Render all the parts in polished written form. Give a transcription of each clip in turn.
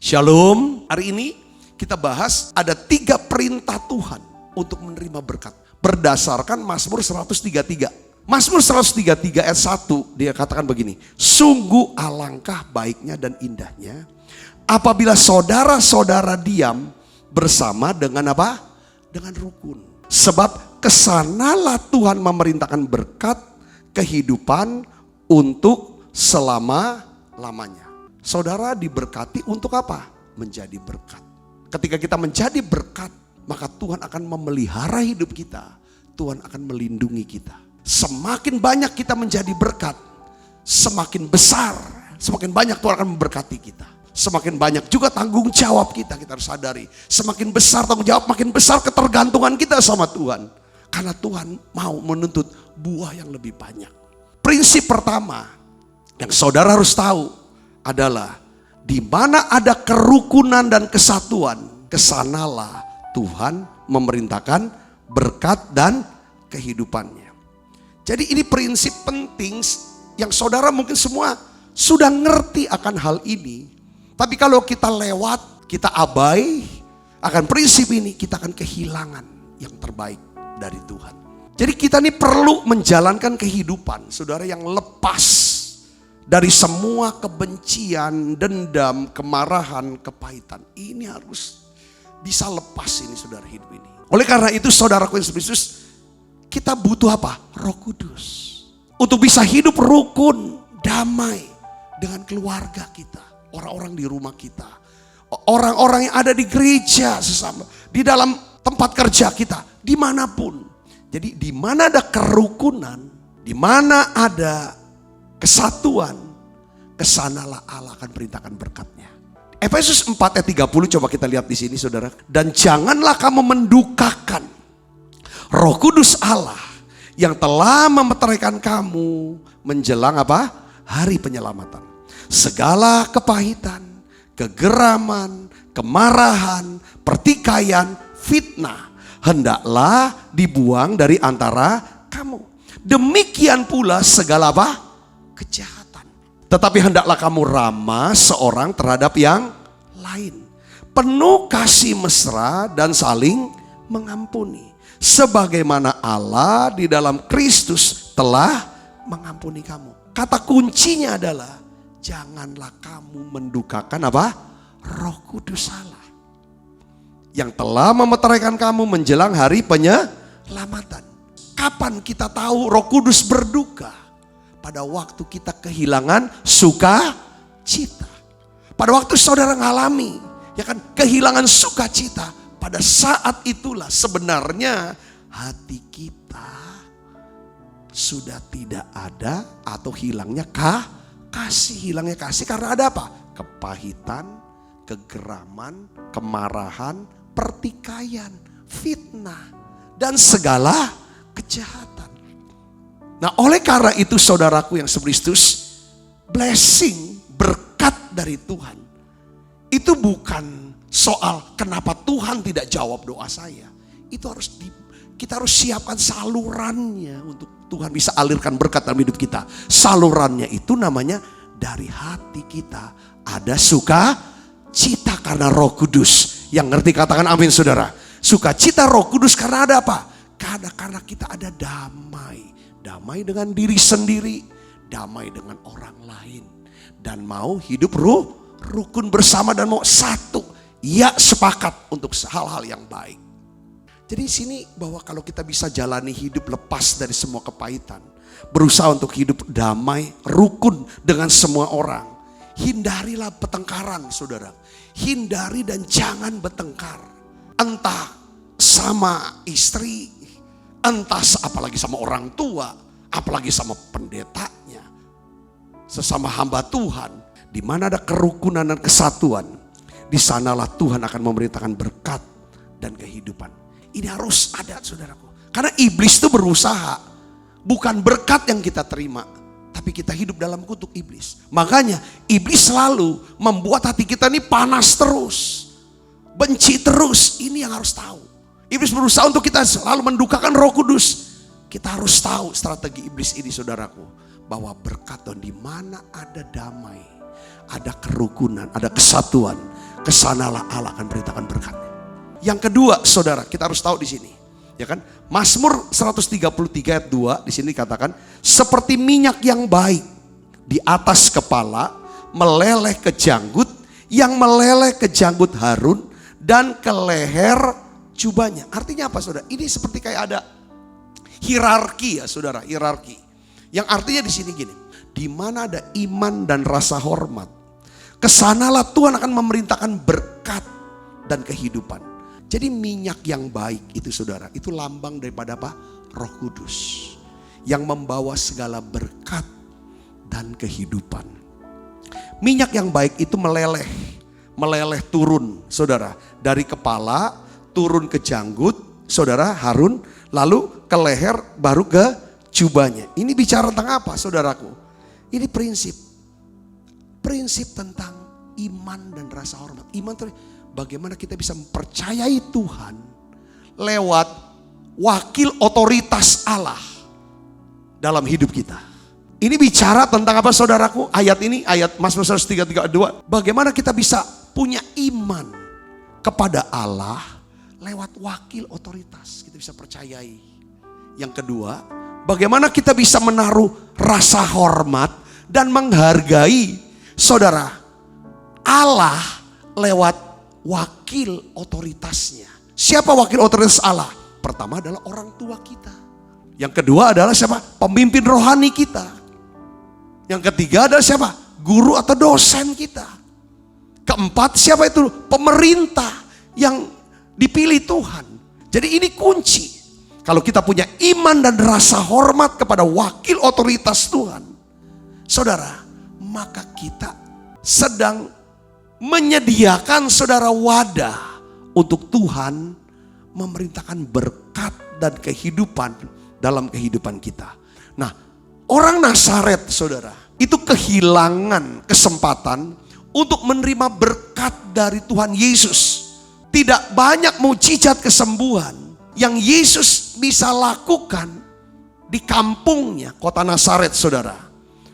Shalom, hari ini kita bahas ada 3 perintah Tuhan untuk menerima berkat. Berdasarkan Mazmur 133. Mazmur 133 ayat 1 dia katakan begini. Sungguh alangkah baiknya dan indahnya apabila saudara-saudara diam bersama dengan apa? Dengan rukun. Sebab kesanalah Tuhan memerintahkan berkat kehidupan untuk selama-lamanya. Saudara diberkati untuk apa? Menjadi berkat. Ketika kita menjadi berkat, maka Tuhan akan memelihara hidup kita. Tuhan akan melindungi kita. Semakin banyak kita menjadi berkat, semakin besar, semakin banyak Tuhan akan memberkati kita. Semakin banyak juga tanggung jawab kita harus sadari. Semakin besar tanggung jawab, makin besar ketergantungan kita sama Tuhan. Karena Tuhan mau menuntut buah yang lebih banyak. Prinsip pertama yang saudara harus tahu adalah di mana ada kerukunan dan kesatuan, kesanalah Tuhan memerintahkan berkat dan kehidupannya. Jadi ini prinsip penting yang saudara mungkin semua sudah ngerti akan hal ini. Tapi kalau kita lewat, kita abai akan prinsip ini, kita akan kehilangan yang terbaik dari Tuhan. Jadi kita ini perlu menjalankan kehidupan, saudara, yang lepas dari semua kebencian, dendam, kemarahan, kepahitan. Ini harus bisa lepas ini saudara hidup ini. Oleh karena itu saudaraku yang Yesus, kita butuh apa? Roh Kudus. Untuk bisa hidup rukun, damai dengan keluarga kita. Orang-orang di rumah kita. Orang-orang yang ada di gereja sesama. Di dalam tempat kerja kita. Dimanapun. Jadi di mana ada kerukunan, di mana ada kesatuan, kesanalah Allah akan perintahkan berkatnya. Efesus 4 ayat 30 coba kita lihat di sini saudara. Dan janganlah kamu mendukakan Roh Kudus Allah yang telah memeteraikan kamu menjelang apa? Hari penyelamatan. Segala kepahitan, kegeraman, kemarahan, pertikaian, fitnah hendaklah dibuang dari antara kamu. Demikian pula segala apa? Kejahatan. Tetapi hendaklah kamu ramah seorang terhadap yang lain. Penuh kasih mesra dan saling mengampuni. Sebagaimana Allah di dalam Kristus telah mengampuni kamu. Kata kuncinya adalah janganlah kamu mendukakan apa? Roh Kudus Allah. Yang telah memeteraikan kamu menjelang hari penyelamatan. Kapan kita tahu Roh Kudus berduka? Pada waktu kita kehilangan sukacita. Pada waktu saudara ngalami ya kan kehilangan sukacita, pada saat itulah sebenarnya hati kita sudah tidak ada atau hilangnya kasih. Hilangnya kasih karena ada apa? Kepahitan, kegeraman, kemarahan, pertikaian, fitnah dan segala kejahatan. Nah, oleh karena itu saudaraku yang Kristus, blessing, berkat dari Tuhan itu bukan soal kenapa Tuhan tidak jawab doa saya. Itu kita harus siapkan salurannya untuk Tuhan bisa alirkan berkat dalam hidup kita. Salurannya itu namanya dari hati kita ada sukacita karena Roh Kudus. Yang ngerti katakan amin saudara. Sukacita Roh Kudus karena ada apa? Karena kita ada damai. Damai dengan diri sendiri, damai dengan orang lain. Dan mau hidup rukun bersama dan mau satu. Ya sepakat untuk hal-hal yang baik. Jadi sini bahwa kalau kita bisa jalani hidup lepas dari semua kepahitan. Berusaha untuk hidup damai, rukun dengan semua orang. Hindarilah pertengkaran saudara. Hindari dan jangan bertengkar. Entah sama istri, entah apalagi sama orang tua, apalagi sama pendetanya, sesama hamba Tuhan. Di mana ada kerukunan dan kesatuan, di sanalah Tuhan akan memerintahkan berkat dan kehidupan. Ini harus ada saudaraku. Karena iblis itu berusaha, bukan berkat yang kita terima, tapi kita hidup dalam kutuk iblis. Makanya iblis selalu membuat hati kita ini panas terus, benci terus. Ini yang harus tahu. Iblis berusaha untuk kita selalu mendukakan Roh Kudus. Kita harus tahu strategi iblis ini saudaraku. Bahwa berkat dan di mana ada damai, ada kerukunan, ada kesatuan, kesanalah Allah akan beritakan berkatnya. Yang kedua, saudara, kita harus tahu di sini, ya kan? Mazmur 133 ayat 2 di sini dikatakan, seperti minyak yang baik di atas kepala, meleleh ke janggut, yang meleleh ke janggut Harun dan ke leher jubahnya. Artinya apa, saudara? Ini seperti kayak ada hierarki ya, saudara, hierarki. Yang artinya di sini gini, di mana ada iman dan rasa hormat, kesanalah Tuhan akan memerintahkan berkat dan kehidupan. Jadi minyak yang baik itu, saudara, itu lambang daripada apa? Roh Kudus yang membawa segala berkat dan kehidupan. Minyak yang baik itu meleleh turun, saudara, dari kepala turun ke janggut, saudara, Harun, lalu ke leher, baru ke jubahnya. Ini bicara tentang apa, saudaraku? Ini prinsip tentang iman dan rasa hormat. Iman itu bagaimana kita bisa mempercayai Tuhan lewat wakil otoritas Allah dalam hidup kita. Ini bicara tentang apa, saudaraku? Ayat ini, ayat Mazmur 133:2. Bagaimana kita bisa punya iman kepada Allah lewat wakil otoritas. Kita bisa percayai. Yang kedua, bagaimana kita bisa menaruh rasa hormat dan menghargai, saudara, Allah lewat wakil otoritasnya. Siapa wakil otoritas Allah? Pertama adalah orang tua kita. Yang kedua adalah siapa? Pemimpin rohani kita. Yang ketiga adalah siapa? Guru atau dosen kita. Keempat, siapa itu? Pemerintah yang dipilih Tuhan. Jadi ini kunci. Kalau kita punya iman dan rasa hormat kepada wakil otoritas Tuhan, saudara, maka kita sedang menyediakan, saudara, wadah untuk Tuhan memerintahkan berkat dan kehidupan dalam kehidupan kita. Nah, orang Nazaret, saudara, itu kehilangan kesempatan untuk menerima berkat dari Tuhan Yesus. Tidak banyak mukjizat kesembuhan yang Yesus bisa lakukan di kampungnya, kota Nazaret, saudara.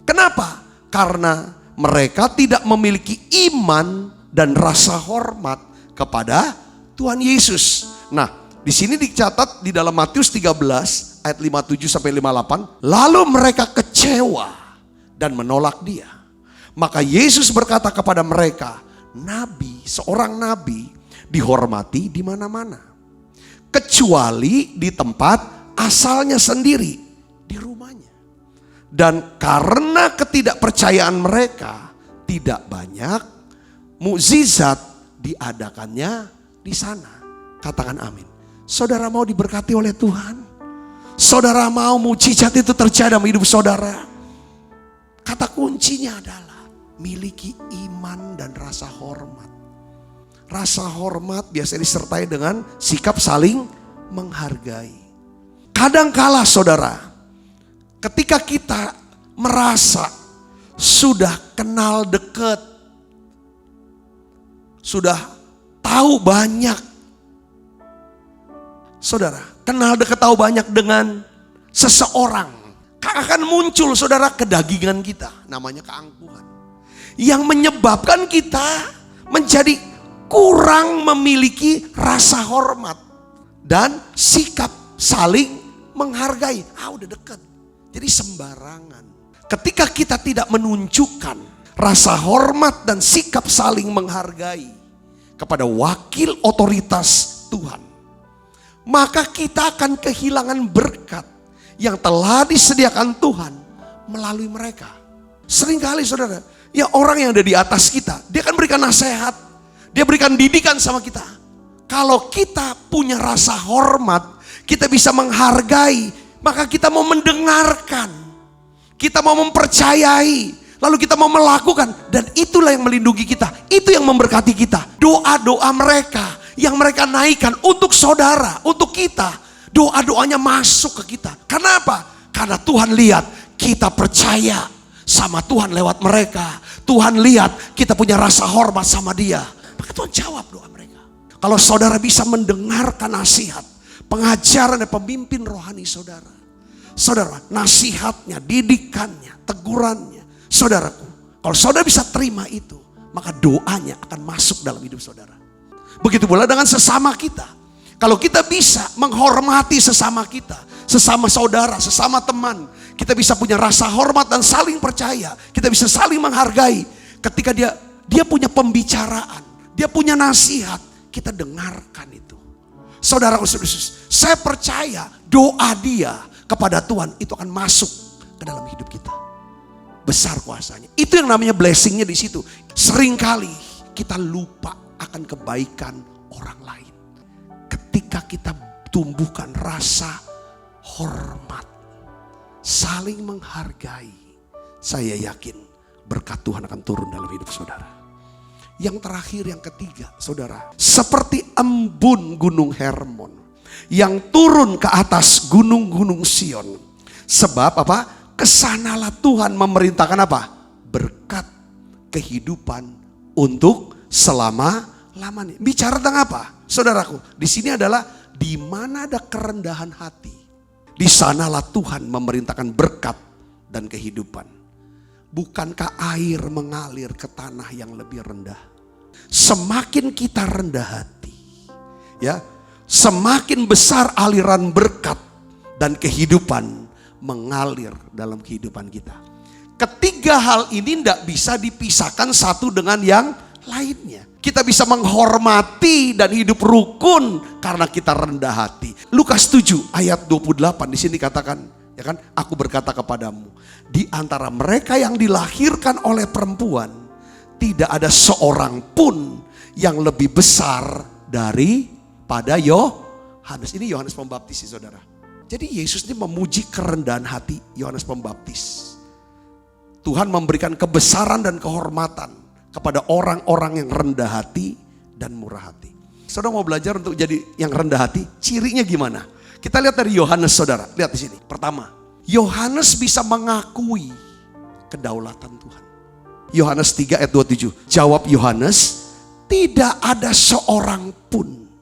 Kenapa? Karena mereka tidak memiliki iman dan rasa hormat kepada Tuhan Yesus. Nah, di sini dicatat di dalam Matius 13 ayat 57 sampai 58, lalu mereka kecewa dan menolak Dia. Maka Yesus berkata kepada mereka, nabi, seorang nabi dihormati di mana-mana, kecuali di tempat asalnya sendiri, di rumahnya. Dan karena ketidakpercayaan mereka, tidak banyak mukjizat diadakannya di sana. Katakan amin. Saudara mau diberkati oleh Tuhan? Saudara mau mukjizat itu terjadi dalam hidup saudara? Kata kuncinya adalah miliki iman dan rasa hormat. Rasa hormat biasanya disertai dengan sikap saling menghargai. Kadangkala, saudara, ketika kita merasa sudah kenal dekat, sudah tahu banyak, saudara, kenal dekat tahu banyak dengan seseorang, akan muncul, saudara, kedagingan kita, namanya keangkuhan, yang menyebabkan kita menjadi kurang memiliki rasa hormat dan sikap saling menghargai. Udah dekat, jadi sembarangan. Ketika kita tidak menunjukkan rasa hormat dan sikap saling menghargai kepada wakil otoritas Tuhan, maka kita akan kehilangan berkat yang telah disediakan Tuhan melalui mereka. Seringkali, saudara, ya orang yang ada di atas kita, dia akan berikan nasihat, dia berikan didikan sama kita. Kalau kita punya rasa hormat, kita bisa menghargai, maka kita mau mendengarkan, kita mau mempercayai, lalu kita mau melakukan, dan itulah yang melindungi kita, itu yang memberkati kita. Doa-doa mereka yang mereka naikkan untuk saudara, untuk kita, doa-doanya masuk ke kita. Kenapa? Karena Tuhan lihat kita percaya sama Tuhan lewat mereka. Tuhan lihat kita punya rasa hormat sama Dia, maka Tuhan jawab doa mereka. Kalau saudara bisa mendengarkan nasihat, pengajaran dan pemimpin rohani saudara, saudara, nasihatnya, didikannya, tegurannya, saudaraku, kalau saudara bisa terima itu, maka doanya akan masuk dalam hidup saudara. Begitu pula dengan sesama kita. Kalau kita bisa menghormati sesama kita, sesama saudara, sesama teman, kita bisa punya rasa hormat dan saling percaya. Kita bisa saling menghargai. Ketika dia punya pembicaraan, dia punya nasihat, kita dengarkan itu. Saudara, saya percaya doa dia kepada Tuhan itu akan masuk ke dalam hidup kita. Besar kuasanya. Itu yang namanya blessingnya di situ. Seringkali kita lupa akan kebaikan orang lain. Ketika kita tumbuhkan rasa hormat, saling menghargai, saya yakin berkat Tuhan akan turun dalam hidup saudara. Yang terakhir, yang ketiga, saudara, seperti embun gunung Hermon yang turun ke atas gunung-gunung Sion. Sebab apa? Kesanalah Tuhan memerintahkan apa? Berkat kehidupan untuk selama-lamanya. Bicara tentang apa? Saudaraku, di sini adalah di mana ada kerendahan hati, di sanalah Tuhan memerintahkan berkat dan kehidupan. Bukankah air mengalir ke tanah yang lebih rendah? Semakin kita rendah hati, ya, semakin besar aliran berkat dan kehidupan mengalir dalam kehidupan kita. Ketiga hal ini tidak bisa dipisahkan satu dengan yang lainnya. Kita bisa menghormati dan hidup rukun karena kita rendah hati. Lukas 7 ayat 28 di sini katakan, ya kan? Aku berkata kepadamu, di antara mereka yang dilahirkan oleh perempuan tidak ada seorang pun yang lebih besar daripada Yohanes. Ini Yohanes Pembaptis, saudara. Jadi Yesus ini memuji kerendahan hati Yohanes Pembaptis. Tuhan memberikan kebesaran dan kehormatan kepada orang-orang yang rendah hati dan murah hati. Saudara mau belajar untuk jadi yang rendah hati? Cirinya gimana? Kita lihat dari Yohanes, saudara. Lihat di sini. Pertama, Yohanes bisa mengakui kedaulatan Tuhan. Yohanes 3 ayat 27. Jawab Yohanes, tidak ada seorang pun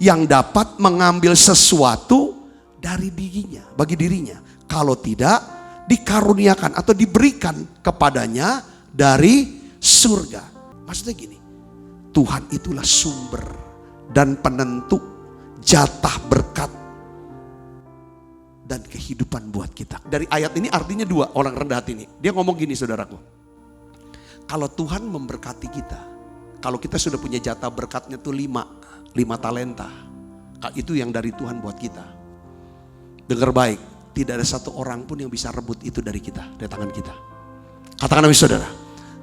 yang dapat mengambil sesuatu dari dirinya, bagi dirinya, kalau tidak dikaruniakan atau diberikan kepadanya dari surga. Maksudnya gini, Tuhan itulah sumber dan penentu jatah berkat dan kehidupan buat kita. Dari ayat ini artinya dua, orang rendah hati ini. Dia ngomong gini, saudaraku. Kalau Tuhan memberkati kita, kalau kita sudah punya jatah berkatnya tuh 5 talenta. Itu yang dari Tuhan buat kita. Dengar baik, tidak ada satu orang pun yang bisa rebut itu dari kita, dari tangan kita. Katakan amin, saudara.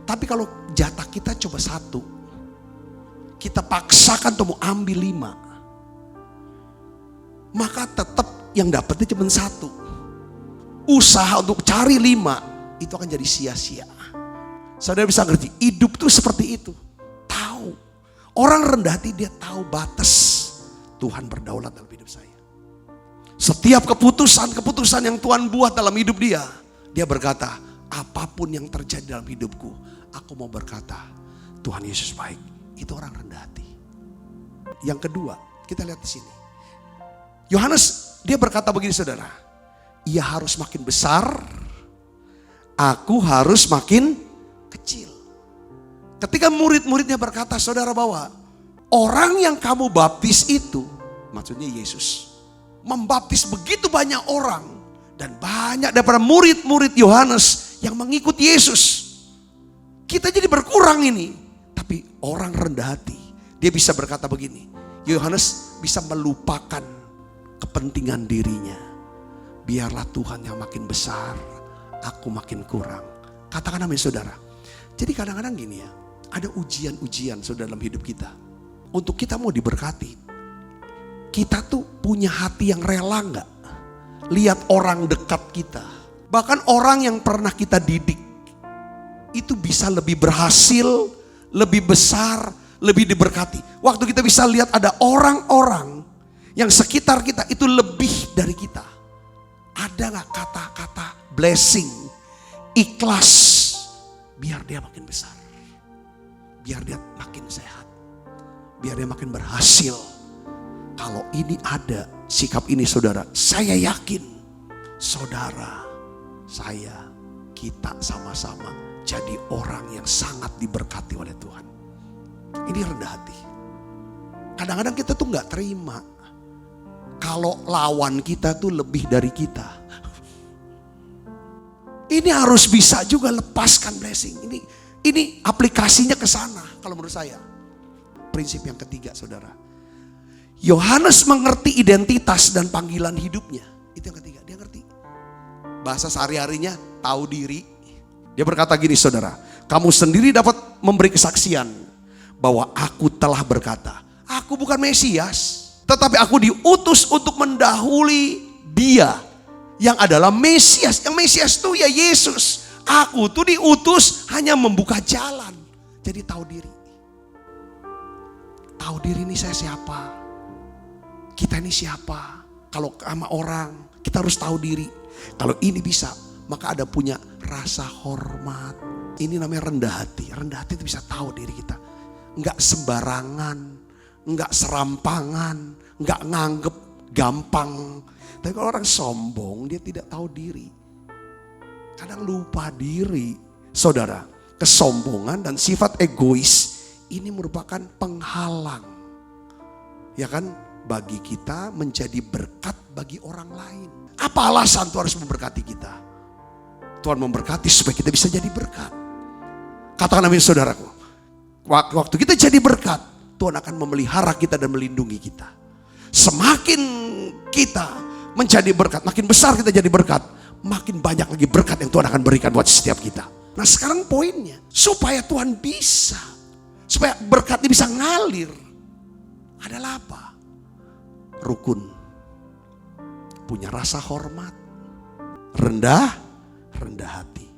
Tapi kalau jatah kita coba 1, kita paksakan untuk mau ambil 5, maka tetap yang dapatnya cuma 1. Usaha untuk cari 5 itu akan jadi sia-sia. Saudara bisa ngerti, hidup tuh seperti itu. Tahu, orang rendah hati dia tahu batas Tuhan berdaulat dalam hidup saya. Setiap keputusan yang Tuhan buat dalam hidup dia, dia berkata, apapun yang terjadi dalam hidupku, aku mau berkata, Tuhan Yesus baik. Itu orang rendah hati. Yang kedua, kita lihat di sini. Yohanes, dia berkata begini, saudara. Ia harus makin besar, aku harus makin kecil. Ketika murid-muridnya berkata, saudara, bahwa orang yang kamu baptis itu, maksudnya Yesus, membaptis begitu banyak orang, dan banyak daripada murid-murid Yohanes yang mengikut Yesus. Kita jadi berkurang ini. Tapi orang rendah hati, dia bisa berkata begini, Yohanes bisa melupakan kepentingan dirinya. Biarlah Tuhan yang makin besar, aku makin kurang. Katakan amin, saudara. Jadi kadang-kadang gini ya, ada ujian-ujian saudara dalam hidup kita. Untuk kita mau diberkati, kita tuh punya hati yang rela gak? Lihat orang dekat kita, bahkan orang yang pernah kita didik, itu bisa lebih berhasil, lebih besar, lebih diberkati. Waktu kita bisa lihat ada orang-orang yang sekitar kita itu lebih dari kita. Ada gak kata-kata blessing, ikhlas, biar dia makin besar, biar dia makin sehat, biar dia makin berhasil. Kalau ini ada sikap ini, saudara, saya yakin saudara, saya, kita sama-sama menjadi orang yang sangat diberkati oleh Tuhan. Ini rendah hati. Kadang-kadang kita tuh gak terima kalau lawan kita tuh lebih dari kita. Ini harus bisa juga lepaskan blessing. Ini aplikasinya ke sana kalau menurut saya. Prinsip yang ketiga, saudara. Yohanes mengerti identitas dan panggilan hidupnya. Itu yang ketiga, dia ngerti. Bahasa sehari-harinya tahu diri. Dia berkata gini, saudara, kamu sendiri dapat memberi kesaksian bahwa aku telah berkata, aku bukan Mesias, tetapi aku diutus untuk mendahului Dia yang adalah Mesias. Yang Mesias itu ya Yesus. Aku tuh diutus hanya membuka jalan. Jadi tahu diri. Tahu diri ini saya siapa. Kita ini siapa. Kalau sama orang kita harus tahu diri. Kalau ini bisa, maka ada punya rasa hormat. Ini namanya rendah hati. Rendah hati itu bisa tahu diri kita. Enggak sembarangan, enggak serampangan, enggak nganggep gampang. Tapi kalau orang sombong, dia tidak tahu diri. Kadang lupa diri. Saudara, kesombongan dan sifat egois ini merupakan penghalang. Ya kan? Bagi kita menjadi berkat bagi orang lain. Apa alasan Tuhan harus memberkati kita? Tuhan memberkati supaya kita bisa jadi berkat. Katakan amin, saudaraku. Waktu kita jadi berkat, Tuhan akan memelihara kita dan melindungi kita. Semakin kita menjadi berkat, makin besar kita jadi berkat, makin banyak lagi berkat yang Tuhan akan berikan buat setiap kita. Nah sekarang poinnya, supaya Tuhan bisa, supaya berkat ini bisa ngalir, adalah apa? Rukun, punya rasa hormat, rendah hati.